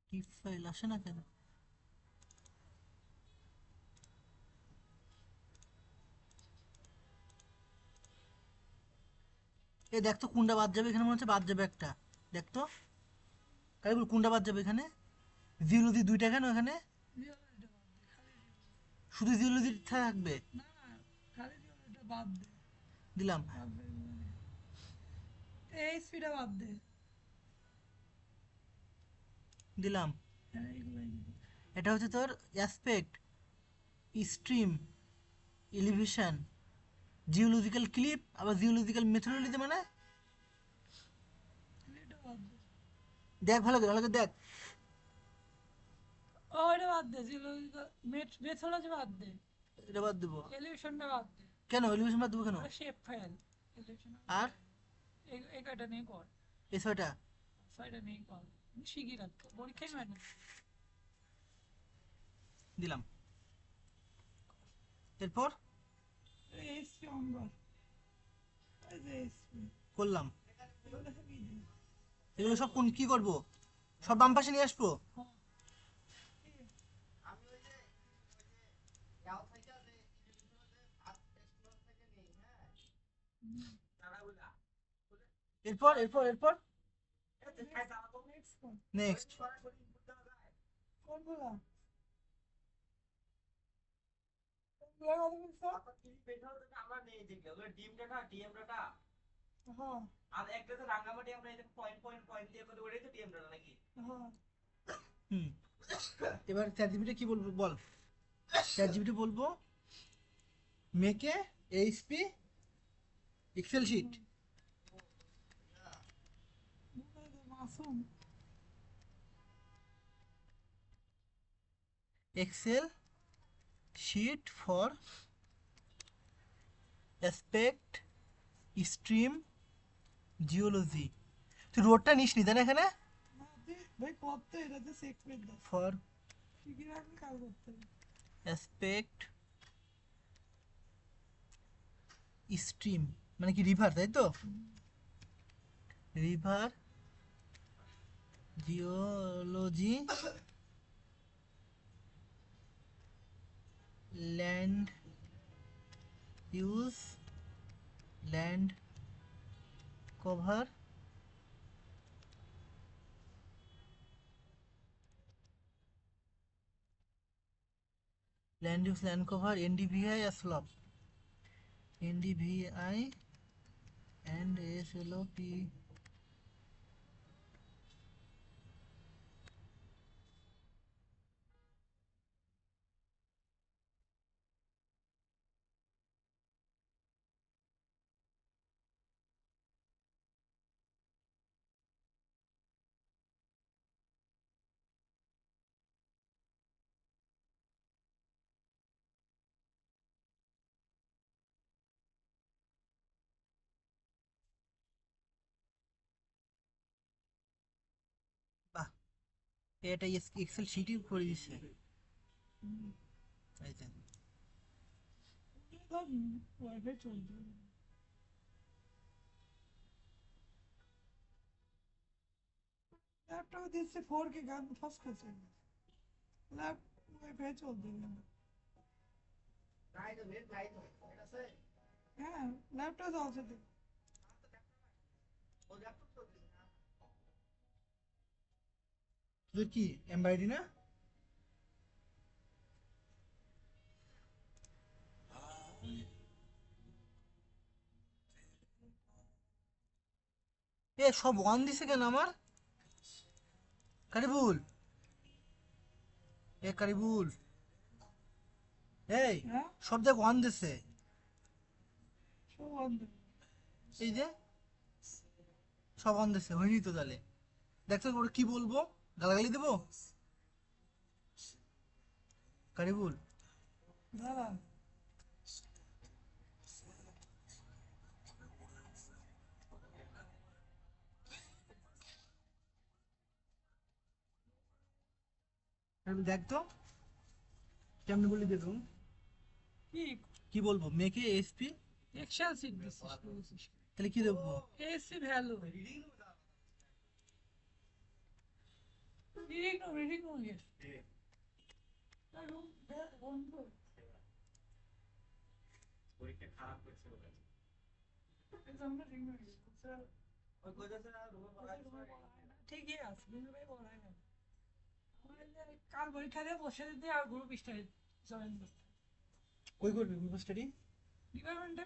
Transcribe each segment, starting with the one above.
কি ফাইল আসে না কেন? এ দেখ তো কোনটা বাদ যাবে, এখানে মনে হচ্ছে বাদ যাবে একটা। দেখ তো কারিবুল, কোনটা বাদ যাবে এখানে? জিওলজি দুইটা কেন এখানে? জিওলজিটা বাদ দে, খালি জিওলজি। শুধু জিওলজি থাকবে? না না, খালি জিওলজিটা বাদ দে। দিলাম। বাদ দে মানে এই স্পিডটা বাদ দে। দিলাম। হ্যাঁ, এইগুলাই দিবি। এটা হচ্ছে তোর aspect, stream, elevation, geological clip, আবার জিওলজিক্যাল মেথোডোলজি মানে। খালি এটা বাদ দে। দেখ ভালো করে, ভালো করে দেখ। ও, এটা বাদ দে, জিওলজিক্যাল মেথোলজি বাদ দে। এটা বাদ দেবো? এলিভেশনটা বাদ দে। কেন এলিভেশন বাদ দেবো কেন? ওটা শেপ ফাইল। এলিভেশন আর এই কয়টা নিয়ে কর। এই ছয়টা? ছয়টা নিয়ে কর। শিখি রাখ, পরীক্ষায় ম্যানেজ। দিলাম। এরপর এসপি অন কর। এই যে এসপি, করলাম। এগুলো সবই দে। এগুলো সব কোন কি করব? সব বাম পাশে নিয়ে আসবো? হ্যাঁ, এরপর এরপর এরপর নেক্সট কোন? নেক্সট। কোনগুলা কোনগুলা কথা বলছো? হ্যাঁ হ্যাঁ। হুম। এবার চ্যাট জিপিটি কি বলবো বল? চ্যাট জিপিটি বলবো মেকে HP Excel sheet. Masum. Excel sheet for aspect, stream, geology. তুই রোডটা নিস নি তাই না এখানে? না তুই ভাই কত, এটাতে চেক করে দাও। ফর শিখে রাখলে কাজ করতে হবে। অ্যাসপেক্ট, স্ট্রিম মানে কি রিভার তাই তো? River, geology, land use, land cover, land use, land cover, NDVI slope, NDVI and SLOP. বাহ, এটা এক্সেল শিটই করে দিচ্ছে। এই যে, ধর ওয়াইফাই চলবে। ল্যাপটপে দিচ্ছে 4K গান ফাস্ট করছে। ল্যাপ ওয়াইফাই চলতে হবে না। হ্যাঁ, ল্যাপটপ চলছে তো। তোদের কি এমবাইডি না? এ সব ওয়ান দিছে কেন আমার? কারিবুল, এ কারিবুল, এই হ্যাঁ, সব দেখ ওয়ান দিছে। সব বন্ধ। এই যে সব ওয়ান দিছে, হয়নি তো তাহলে। দেখছো ওরা কি বলবো? গালাগালি দেবো? কারিবুল, দাঁড়া। দেখ তো কেমনে বলি দেখুন। কি কি বলবো মেকে এসপি? এক্সেল সিট দিচ্ছিস? তাহলে কি দেবো? AC value. রিডিং রুম বন্ধ। এক্সামটা ঠিক হয়ে গেছে স্যার। ঠিকই আছে কিন্তু ভাই পড়ায় না। আমার এই যে কাল পরীক্ষা দিয়ে বসে দিতে আর গ্রুপ স্টাডি জয়েন করতে কই করবি গ্রুপ স্টাডি? ডিপার্টমেন্টে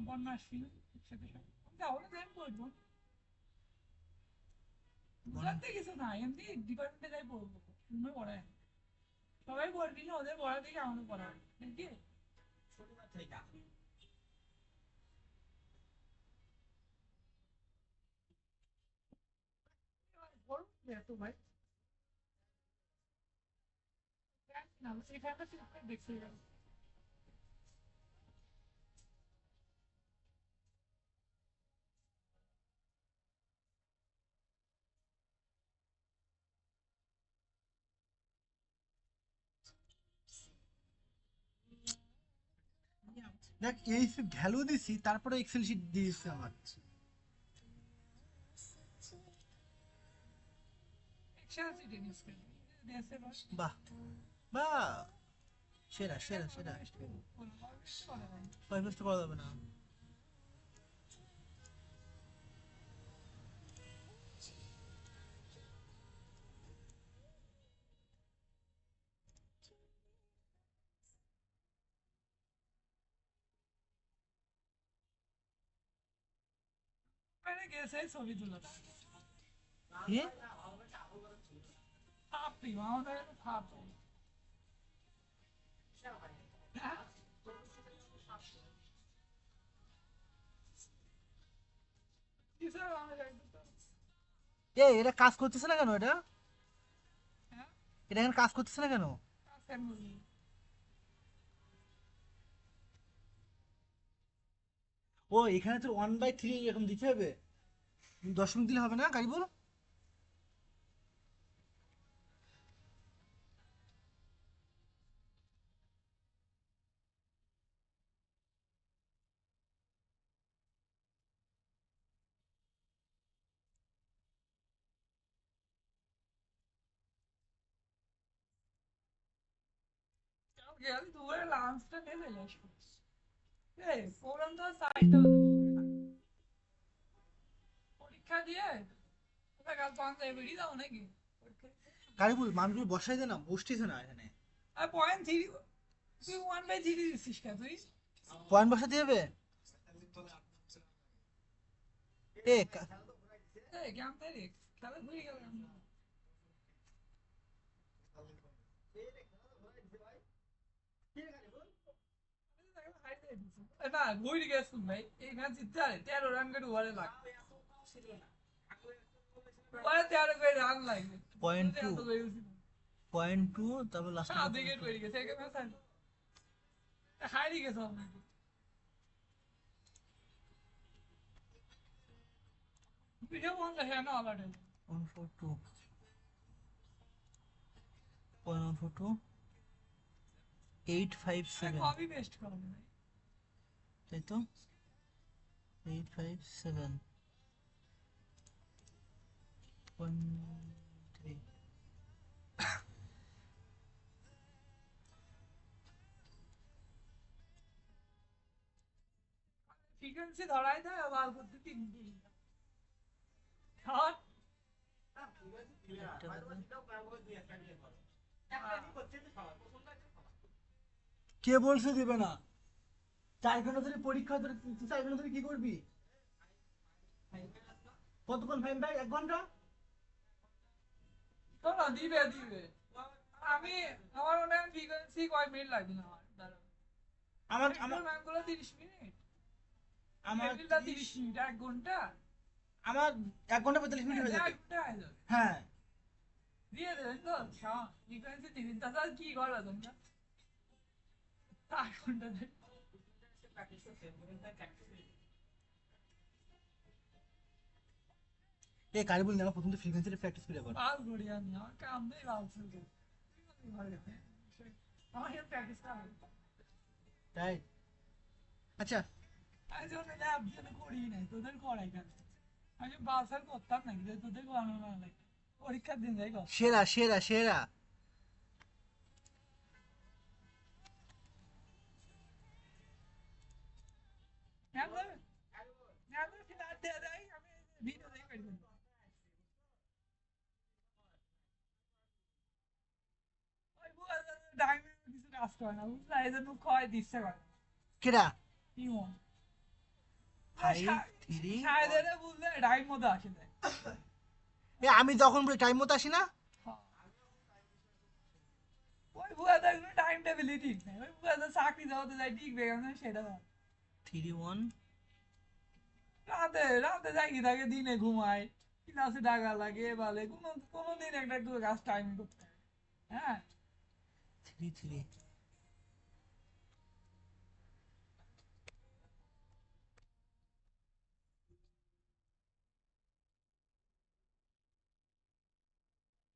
বন্যা আসছিল একসাথে সব তাহলে যাই পড়বো বুঝাতে কিছু না এমনি ডিপার্টমেন্টে যাই পড়বো তুমি পড়ায় না। সবাই পড়বি না ওদের পড়া থেকে আমাদের পড়া নাকি পড়ো তো ভাই না এখানটা দেখতে গেল দেখ এই ভ্যালু দিছি, তারপরে এক্সেল শিট দিয়েছে আমার। এক্সেল সিটি নিউজ কেন দেশে বস বাহ বাহ, সেরা সেরা সেরা। ফাইভ বেস্ট করা যাবে না। মানে গেছে ছবি তুলো কি? আপনি আমাদের ভাব কিসের আমাদের এ এটা কাজ করতেছে না কেন? এটা হ্যাঁ এটা এখন কাজ করতেছে না কেন? আজকের মুভি ও এখানে তো 1/3 এরকম দিতে হবে, দশমিক দিলে হবে না কারিবুল? গেল দুপুরে লাঞ্চটা নিয়ে চলে আসবো এই প্রোগ্রাম তো সাইটটা পরীক্ষা দিয়ে ওটা কাল পাঁচটায় বেরিয়ে যাও নাকি কারিবুল মানুষগুলো বসাই দে না, বসতেছে না এখানে। আর পয়েন্ট থ্রি তুই 1/3 দিচ্ছিস কেন তুই পয়েন্ট বসাতে হবে। এ এই কেমন তাই রে খেলা ঘুরে গেল না ঘুরে গেছুন ভাই এই ম্যাচ জিততে আরে 13 রান করে ওভারে লাগ ওভারে 13 করে রান লাগবে পয়েন্ট টু, পয়েন্ট টু, তারপর লাস্ট আধে গেট বেরিয়ে গেছে একে ম্যাচ হারিয়ে গেছে আপনাকে ভিডিও বন্ধ হ্যাঁ না আলাদা 142, 142, 857, কপি পেস্ট করো ভাই তাই তো 857 1 3। ফ্রিকোয়েন্সি ধরাই দেয় আবার করতে 3 দিন হট কে বলছে দিবে না? 4 ঘন্টা ধরে পরীক্ষা, ধরে 4 ঘন্টা ধরে কি করবি? কতক্ষণ ফাইন ভাই? 1 ঘন্টা? তো না দিবে দিবে আমি আমার মনে হয় ফ্রিকোয়েন্সি কয় মিনিট লাগবে না আমার দাঁড়াও আমার আমার আমার ম্যামগুলো 30 মিনিট আমার এপ্রিলটা 30 মিনিট 1 ঘন্টা আমার 1 ঘন্টা 45 মিনিট হয়ে 1 যাবে। ঘন্টা হয়ে যাবে হ্যাঁ দিয়ে দেবেন তো ফ্রিকোয়েন্সি দিবেন তাছাড়া কি করো তোমরা 8 ঘন্টা ধরে এ কারিবুল না, প্রথম তো ফ্রিকোয়েন্সিটা প্র্যাকটিস করে কর। বাল করি আমি আমার কাম নেই বাল চলছে আমার হেল্প প্র্যাকটিস করা তাই? আচ্ছা আমি যখন ল্যাব যেন করি নাই তোদের করাই কেন আমি বাসার করতাম নাকি যে তোদের করানো না লাগে পরীক্ষার দিন যাই কর সেরা সেরা সেরা। ম্যাম ম্যাম ফিলার দিয়ে দেয় আমি ভিডিও দেখে করে দিই ওই বুয়া ডাইমে কিছু কাজ করে না বুঝলা এই জন্য ক্ষয় দিচ্ছে করে কেডা? ইমন 5 3। সাহেদের বুঝলে ডাইম মতো আসে যায় এ আমি যখন বলি টাইম মতো আসি না। ওই বুয়া দেখলে টাইম টেবিলই ঠিক নেই ওই বুয়া তো চাকরি যাওয়াতে যায় ঠিক বেগাম সেটা 3 1। রাতে রাতে জাগি থাকে দিনে ঘুমায় ক্লাসে ডাকা লাগে বলে কোনো দিন একটা একটু কাজ টাইম করতে হয়। হ্যাঁ 3 3।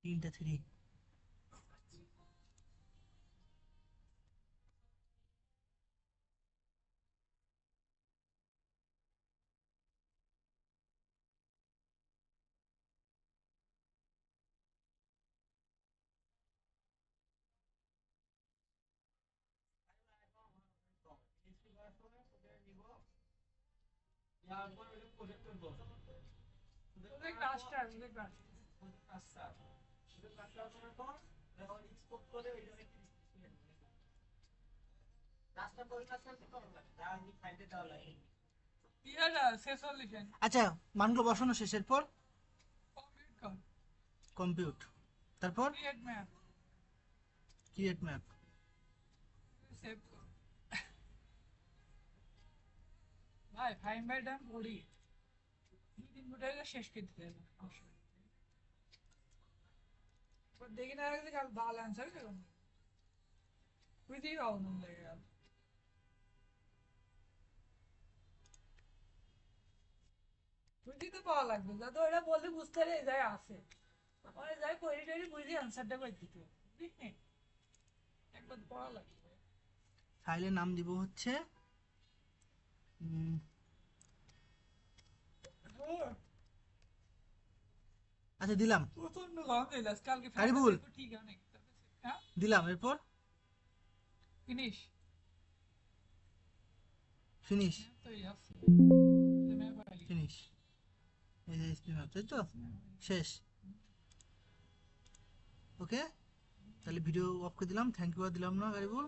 তিনটা 3। ওদের কাজটা ওদের কাজ ইয়েটা ছেচল্লিশের আচ্ছা, মানগুলো বসানো শেষের পর কমপ্লিট কর কম্পিউট, তারপর create map create map. Save কর ভাই ফাইন বাই টাইম পড়ি 2-3 ঘন্টা শেষ করে দিতে হবে দেখি না রাখলে কাল ভালো অ্যান্সার কেমন বুঝতেই পাবো না লেগে গেল বুঝতেই তো পাওয়া লাগবে যাতে ওরা বললে বুঝতে পারে এই জায়গায় আছে ওরা যাই পড়ি টড়ি বুঝি অ্যান্সারটা করে দিতে হবে বুঝলি একবার পড়া লাগবে ফাইলের নাম দিব হচ্ছে আচ্ছা দিলাম, প্রচন্ড গরম দিলাস কালকে আরিফুল ঠিক অনেক হ্যাঁ দিলাম, এরপর ফিনিশ ফিনিশ তো আছে ম্যাপ আইলি ফিনিশ। এই যে এসপি ম্যাপ, তাই তো শেষ। ওকে, তাহলে ভিডিও অফ করে দিলাম, থ্যাংক ইউ দিলাম না গারিবুল।